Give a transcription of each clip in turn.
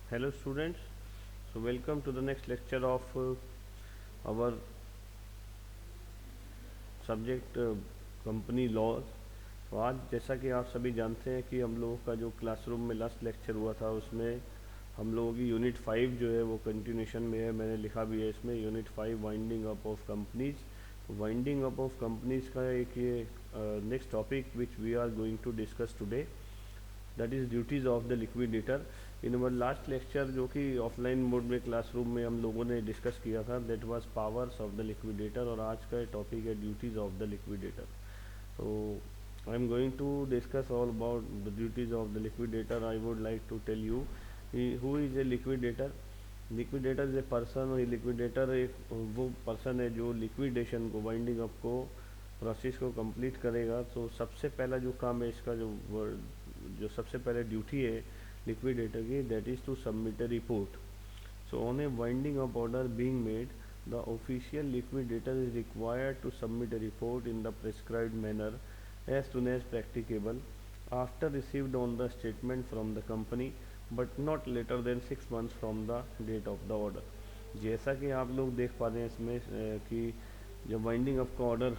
Hello students, so welcome to the next lecture of our subject company law. तो आज जैसा कि आप सभी जानते हैं कि हम लोगों का जो क्लासरूम में लास्ट लेक्चर हुआ था उसमें हम लोगों की यूनिट 5 जो है वो कंटिन्यूशन में है। मैंने लिखा भी है इसमें unit 5 winding up of companies. तो वाइंडिंग अप ऑफ कंपनीज का एक ये next topic which we are going to discuss today, that is duties of the liquidator. In our last lecture जो कि ऑफलाइन मोड में क्लासरूम में हम लोगों ने डिस्कस किया था, that was powers of the liquidator, और आज का टॉपिक है ड्यूटीज़ ऑफ द लिक्विडेटर। तो I am going to discuss all about the duties of the liquidator. I would like to tell you who is a liquidator. Liquidator is a person. Liquidator एक वो person है जो liquidation को, winding up को, process को complete करेगा। तो सबसे पहला जो काम है इसका, जो सबसे पहले ड्यूटी है लिक्विडेटर की, that is to submit a report. So on a winding up order being made, the official liquidator is required to submit a report in the prescribed manner as soon as practicable after received on the statement from the company, but not later than 6 months from the date of the order। जैसा कि आप लोग देख पा रहे हैं इसमें कि जब वाइंडिंग अप का ऑर्डर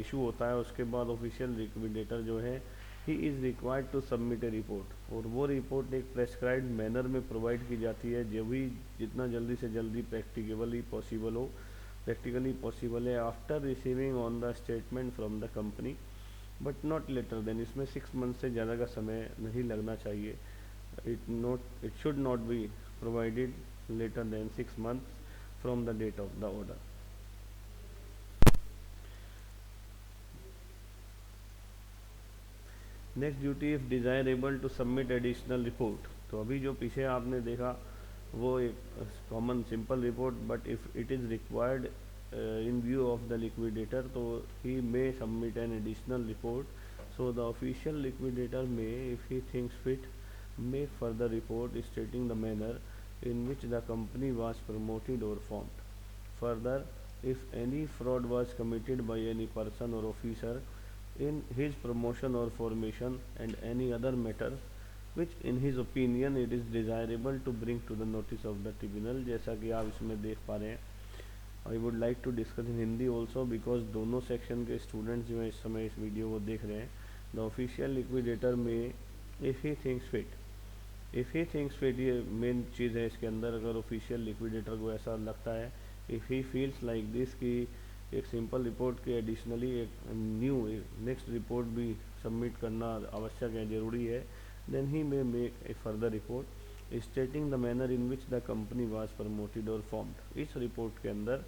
इशू होता है उसके बाद ऑफिशियल लिक्विडेटर जो है he is required to submit a report, और वो रिपोर्ट एक प्रेस्क्राइब्ड मैनर में प्रोवाइड की जाती है, जो भी जितना जल्दी से जल्दी प्रैक्टिकली पॉसिबल है after receiving on the statement from the company, but not later than. इसमें 6 मंथ से ज़्यादा का समय नहीं लगना चाहिए। It should not be provided later than 6 months from the date of the order. Next duty if desirable to submit additional report. तो अभी जो पीछे आपने देखा वो एक common simple report, but if it is required in view of the liquidator, तो he may submit an additional report. So the official liquidator may, if he thinks fit, make further report stating the manner in which the company was promoted or formed. Further, if any fraud was committed by any person or officer in his promotion or formation, and any other matter which in his opinion it is desirable to bring to the notice of the tribunal। जैसा कि आप इसमें देख पा रहे हैं, I would like to discuss in Hindi also because दोनों section के स्टूडेंट्स जो हैं इस समय इस वीडियो को देख रहे हैं। द ऑफिशियल लिक्विडेटर में if he thinks fit, if he thinks fit ये मेन चीज़ है इसके अंदर। अगर ऑफिशियल लिक्विडेटर को ऐसा लगता है, if he feels like this कि एक सिंपल रिपोर्ट के एडिशनली एक न्यू नेक्स्ट रिपोर्ट भी सबमिट करना आवश्यक है, ज़रूरी है, then he may make a further report stating the manner in which the company was promoted और फॉर्म्ड। इस रिपोर्ट के अंदर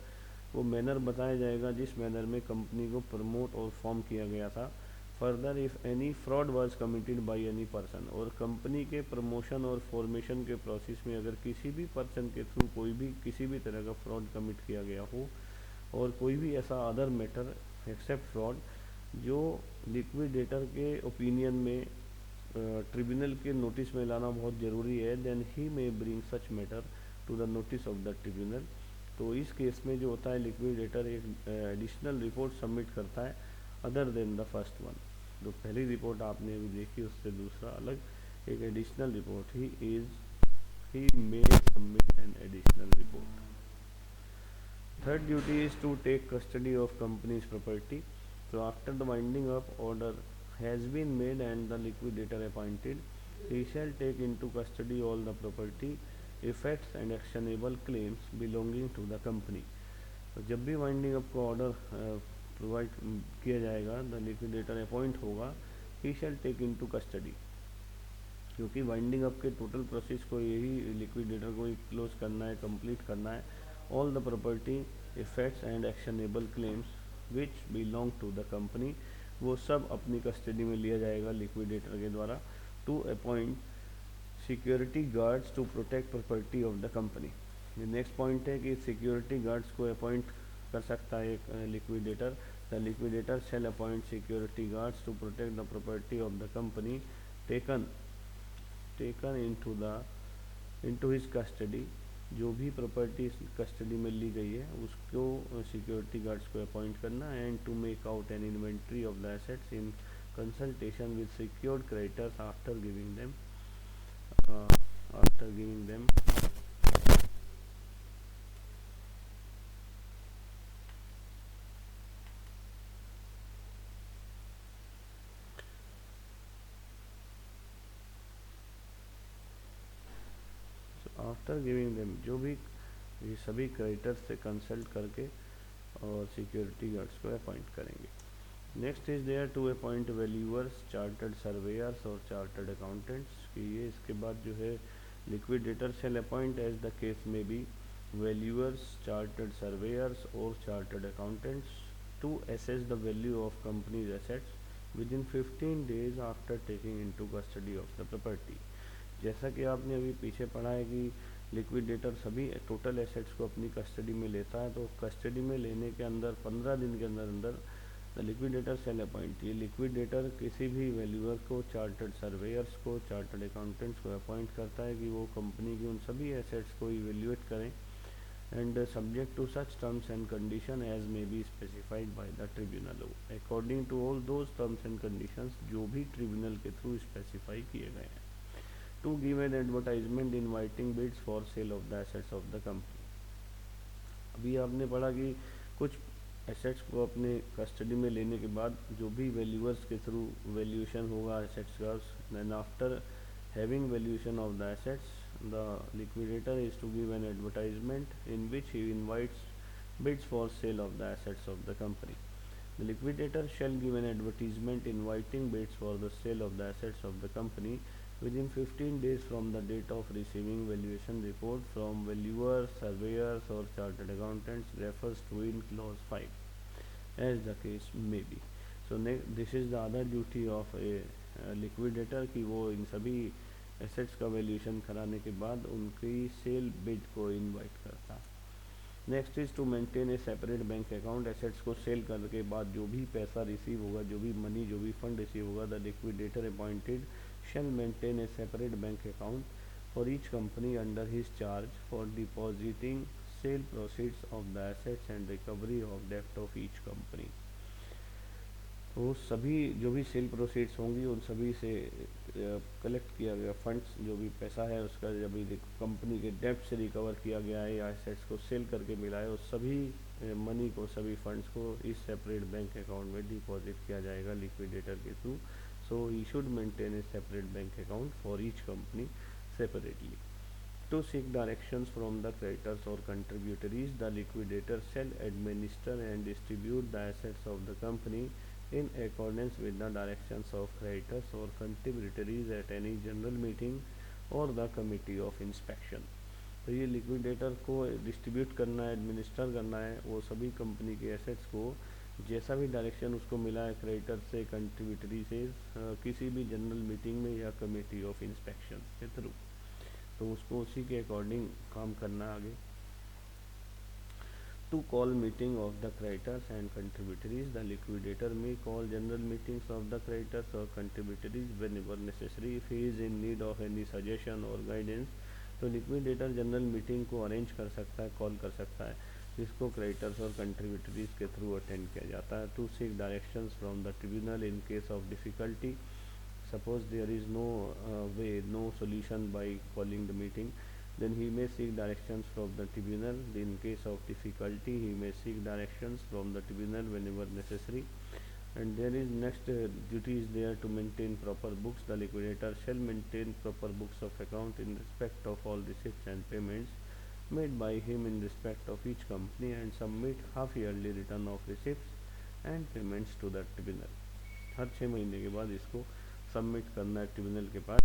वो मैनर बताया जाएगा जिस मैनर में कंपनी को प्रमोट और फॉर्म किया गया था। Further, if any fraud was committed by any person, और कंपनी के प्रमोशन और फॉर्मेशन के प्रोसेस में अगर किसी भी पर्सन के थ्रू कोई भी किसी भी तरह का फ्रॉड कमिट किया गया हो, और कोई भी ऐसा अदर मैटर एक्सेप्ट फ्रॉड जो लिक्विडेटर के ओपिनियन में ट्रिब्यूनल के नोटिस में लाना बहुत ज़रूरी है, then he may bring such matter to the notice of the tribunal. तो इस केस में जो होता है लिक्विडेटर एक एडिशनल रिपोर्ट सबमिट करता है other than the first one. जो पहली रिपोर्ट आपने अभी देखी उससे दूसरा अलग एक additional report he may submit an additional report. Third duty is to take custody of company's property. So after the winding up order has been made and the liquidator appointed, he shall take into custody all the property, effects and actionable claims belonging to the company। तो जब भी winding up का order provide किया जाएगा, the liquidator appoint होगा, ही shall take into custody, क्योंकि winding up के total process को यही लिक्विडेटर को क्लोज करना है, कंप्लीट करना है। All the property, effects and actionable claims which belong to the company, वो सब अपनी कस्टडी में लिया जाएगा लिक्विडेटर के द्वारा। To appoint security guards to protect property of the company. Next point है कि सिक्योरिटी गार्ड्स को अपॉइंट कर सकता है एक liquidator. The liquidator shall appoint security guards to protect the property of the company taken into his custody. जो भी property custody में ली गई है उसको सिक्योरिटी गार्ड्स को अपॉइंट करना, and to make out an inventory of the assets in consultation with secured creditors after giving them after giving them, जो भी ये सभी क्रेडिटर्स से कंसल्ट करके और सिक्योरिटी गार्ड्स को अपॉइंट करेंगे। Next is there to appoint valuers, chartered surveyors और चार्टर्ड अकाउंटेंट्स, कि ये इसके बाद जो है liquidator shall appoint as the case में बी वैल्यूअर्स, चार्टर्ड सर्वेयर्स और chartered accountants to assess the value of company's assets within 15 days after taking into custody of the property. जैसा कि आपने अभी पीछे पढ़ा है कि लिक्विडेटर सभी टोटल एसेट्स को अपनी कस्टडी में लेता है, तो कस्टडी में लेने के अंदर 15 दिन के अंदर अंदर द लिक्विडेटर शैल अपॉइंट, ये लिक्विडेटर किसी भी वैल्यूअर को, चार्टर्ड सर्वेयर्स को, चार्टर्ड अकाउंटेंट्स को अपॉइंट करता है कि वो कंपनी की उन सभी एसेट्स को इवेल्युएट करें and subject to such terms and condition as may be specified by the tribunal according to all those terms and conditions जो भी ट्रिब्यूनल के थ्रू स्पेसिफाई किए गए हैं। to give an advertisement inviting bids for sale of the assets of the company। अभी आपने पढ़ा कि कुछ एसेट्स को अपने कस्टडी में लेने के बाद जो भी वैल्यूअर्स के थ्रू वैल्यूएशन होगा एसेट्स का, then after having valuation of the assets, the liquidator is to give an advertisement in which he invites bids for sale of the assets of the company। The liquidator shall give an advertisement inviting bids for the sale of the assets of the company within 15 days from the date of receiving valuation report from valuers, surveyors or chartered accountants refers to in clause 5 as the case may be। So this is the other duty of a liquidator कि वो इन सभी assets का valuation कराने के बाद उनकी sale bid को invite करता। Next is to maintain a separate bank account, assets को सेल करने के बाद जो भी पैसा रिसीव होगा, जो भी मनी, जो भी फंड रिसीव होगा, the liquidator appointed shall maintain a separate bank account for each company under his charge for depositing sale proceeds of the assets and recovery of डेप्ट ऑफ ईच कंपनी। तो सभी जो भी cell proceeds होंगी उन सभी से कलेक्ट किया गया फंड्स, जो भी पैसा है उसका जब कंपनी के डेप्ट से रिकवर किया गया है या एसेट्स को सेल करके मिला है, उस सभी मनी को, सभी फंड्स को इस सेपरेट बैंक अकाउंट में डिपॉजिट किया जाएगा लिक्विडेटर के through. So he should maintain a separate bank account for each company separately. To seek directions from the creditors or contributaries, the liquidator shall administer and distribute the assets of the company in accordance with the directions of creditors or contributaries at any general meeting or the committee of inspection। तो ये liquidator को distribute करना है, administer करना है वो सभी company के एसेट्स को, जैसा भी डायरेक्शन उसको मिला है क्रेडिटर से, कंट्रीब्यूटरी से, किसी भी जनरल मीटिंग में या कमेटी ऑफ इंस्पेक्शन के थ्रू, तो उसको उसी के अकॉर्डिंग काम करना आगे। To call meeting of the creditors and contributories, the liquidator may call general meetings of the creditors और contributories whenever necessary if he is in need of any suggestion और गाइडेंस। तो liquidator general meeting को arrange कर सकता है, call कर सकता है, जिसको क्रेडिटर्स और कंट्रीब्यूटरीज के थ्रू अटेंड किया जाता है। To seek directions from the tribunal in case of difficulty, suppose there is no no solution by calling the meeting, then he may seek directions from the tribunal। in case of difficulty he may seek directions from the tribunal whenever necessary। and there is next duty is there to maintain proper books, the liquidator shall maintain proper books of account in respect of all receipts and payments made by him in respect of each company and submit half yearly return of receipts and payments to the tribunal। हर 6 महीने के बाद इसको submit करना है tribunal के पास।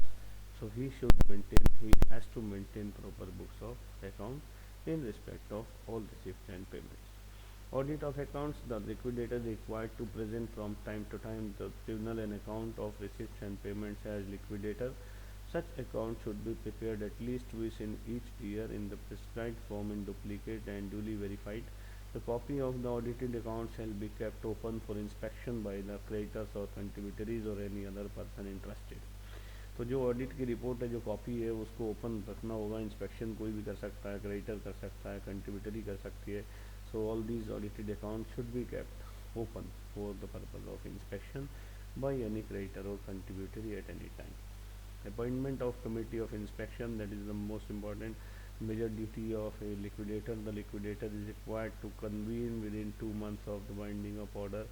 So he should maintain, he has to maintain proper books of account in respect of all receipt and payments. Audit of accounts, the liquidator required to present from time to time the tribunal an account of receipt and payments as liquidator. Such account should be prepared at least once in each year in the prescribed form in duplicate and duly verified। The copy of the audited account shall be kept open for inspection by the creditors or contributaries or any other person interested। तो जो audit की report है, जो copy है, उसको open रखना होगा, inspection कोई भी कर सकता है, क्रेडिटर कर सकता है, कंट्रीब्यूटरी कर सकती है। So all these audited account should be kept open for the purpose of inspection by any creditor और contributory at any time. Appointment of committee of inspection, that is the most important major duty of a liquidator। The liquidator is required to convene within 2 months of the binding of order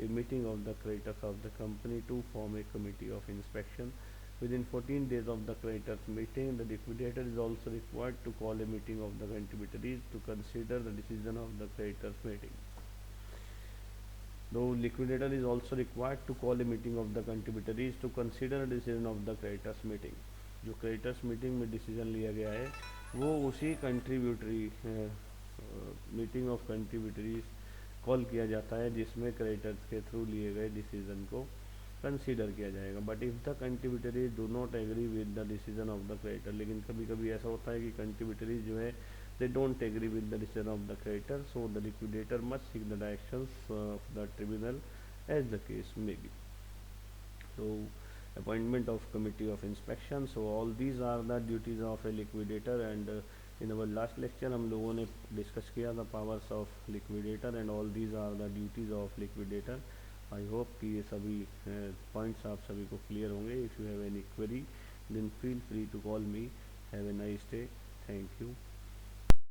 a meeting of the creditors of the company to form a committee of inspection Within 14 days of the creditors meeting, the liquidator is also required to call a meeting of the contributors to consider the decision of the creditors meeting. The liquidator is also required to call a meeting of the contributors to consider a decision of the creditors meeting. जो creditors meeting में decision लिया गया है वो उसी contributory meeting of contributors call किया जाता है जिसमें creditors के थ्रू लिए गए decision को कंसीडर किया जाएगा. But if the contributories do not agree with the decision of the creditor, लेकिन कभी कभी ऐसा होता है कि कंट्रीब्यूटरीज जो है they don't agree with the decision of the creditor, so the liquidator must seek the directions of the tribunal as the case may be. So appointment of committee of inspection, so all these are the duties of a liquidator. And in our last lecture हम लोगों ने discuss किया the powers of liquidator and all these are the duties of liquidator. I hope कि ये सभी points आप सभी को क्लियर होंगे. If you have any query then feel free to call me. Have a nice day. Thank you.